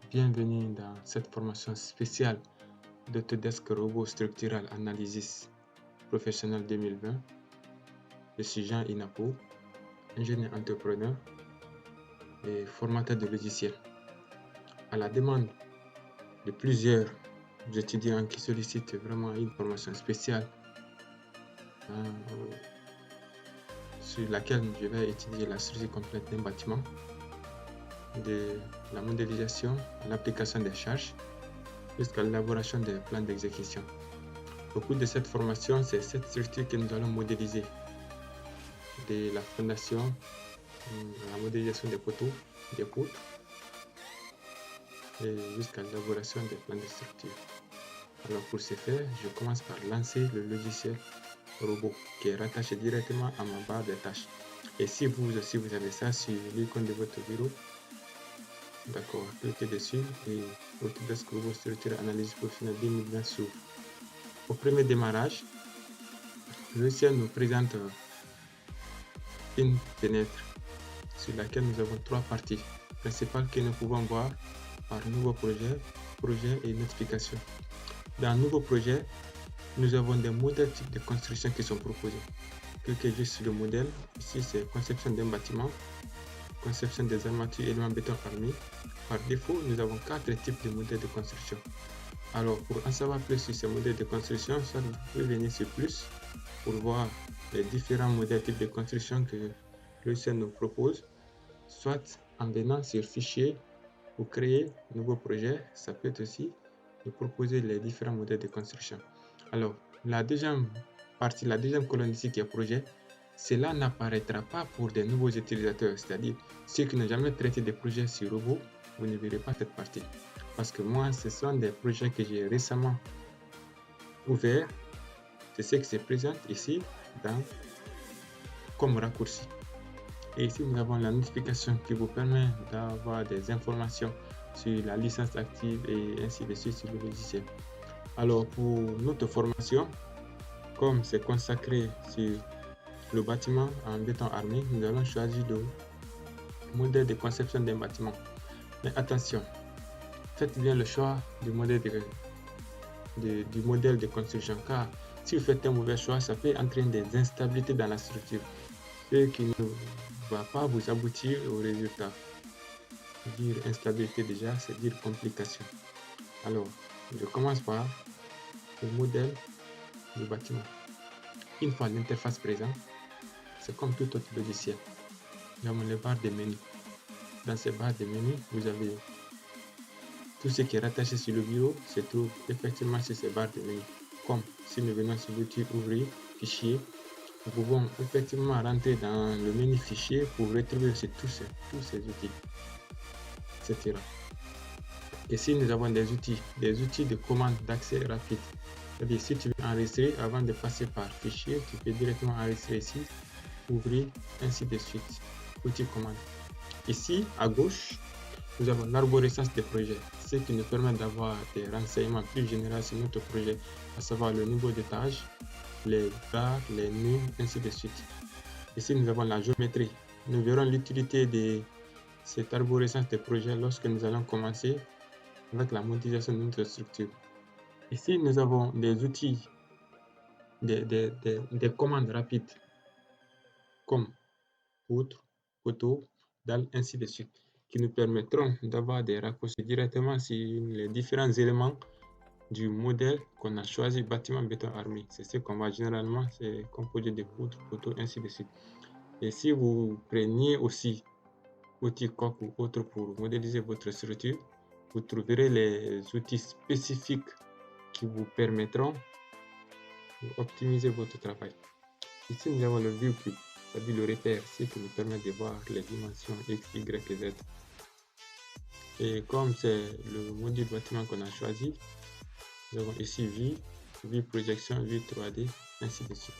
Bienvenue dans cette formation spéciale d'Autodesk Robot Structural Analysis Professionnel 2020. Je suis Jean Inapo, ingénieur entrepreneur et formateur de logiciels. À la demande de plusieurs étudiants qui sollicitent vraiment une formation spéciale sur laquelle je vais étudier la structure complète d'un bâtiment, de la modélisation à l'application des charges jusqu'à l'élaboration des plans d'exécution. Au cours de cette formation, c'est cette structure que nous allons modéliser, de la fondation à la modélisation des poteaux, des poutres, et jusqu'à l'élaboration des plans de structure. Alors pour ce faire, je commence par lancer le logiciel robot qui est rattaché directement à ma barre de tâches. Et si vous aussi vous avez ça sur l'icône de votre bureau, d'accord, cliquez dessus et Autodesk Robot Structural Analysis Professionnel 2020 s'ouvre. Au premier démarrage, le logiciel nous présente une fenêtre sur laquelle nous avons trois parties principales que nous pouvons voir par nouveau projet et notification. Dans nouveau projet, nous avons des modèles types de construction qui sont proposés. Cliquez juste sur le modèle. Ici, c'est conception d'un bâtiment, conception des armatures et éléments béton armés. Par défaut, nous avons 4 types de modèles de construction. Alors, pour en savoir plus sur ces modèles de construction, soit vous pouvez venir sur plus pour voir les différents modèles types de construction que le logiciel nous propose, soit en venant sur fichier pour créer un nouveau projet. Ça peut être aussi de proposer les différents modèles de construction. Alors, la deuxième partie, la deuxième colonne ici qui est projet, cela n'apparaîtra pas pour des nouveaux utilisateurs, c'est-à-dire ceux qui n'ont jamais traité des projets sur robot, vous ne verrez pas cette partie. Parce que moi, ce sont des projets que j'ai récemment ouverts. C'est ce qui se présente ici comme raccourci. Et ici, nous avons la notification qui vous permet d'avoir des informations sur la licence active et ainsi de suite sur le logiciel. Alors, pour notre formation, comme c'est consacré sur le bâtiment en béton armé, nous allons choisir le modèle de conception d'un bâtiment. Mais attention, faites bien le choix du modèle de construction, car si vous faites un mauvais choix, ça peut entraîner des instabilités dans la structure, ce qui ne va pas vous aboutir au résultat. Dire instabilité déjà, c'est dire complication. Alors, je commence par le modèle du bâtiment. Une fois l'interface présente, c'est comme tout autre logiciel. Nous avons les barres de menu. Dans ces barres de menu, vous avez tout ce qui est rattaché sur le bureau se trouve effectivement sur ces barres de menu. Comme si nous venons sur l'outil ouvrir, fichier, nous pouvons effectivement rentrer dans le menu fichier pour retrouver tous ces outils, etc. Ici, nous avons des outils de commande d'accès rapide. C'est-à-dire, si tu veux enregistrer, avant de passer par fichier, tu peux directement enregistrer ici, ouvrir, ainsi de suite. Outil commande. Ici, à gauche, nous avons l'arborescence des projets, ce qui nous permet d'avoir des renseignements plus généraux sur notre projet, à savoir le niveau d'étage, les barres, les nœuds, ainsi de suite. Ici, nous avons la géométrie. Nous verrons l'utilité de cette arborescence des projets lorsque nous allons commencer avec la modélisation de notre structure. Ici, nous avons des outils, des commandes rapides, comme poutre, poteau, dalle, ainsi de suite, qui nous permettront d'avoir des raccourcis directement sur les différents éléments du modèle qu'on a choisi, bâtiment béton armé. C'est ce qu'on va généralement, c'est composé de poutres, poteaux, ainsi de suite. Et si vous preniez aussi outils coq ou autres pour modéliser votre structure, vous trouverez les outils spécifiques qui vous permettront d'optimiser votre travail. Ici, nous avons le view cube, c'est-à-dire le repère, ce qui nous permet de voir les dimensions X, Y et Z. Et comme c'est le module bâtiment qu'on a choisi, nous avons ici vue projection, vue 3D, ainsi de suite.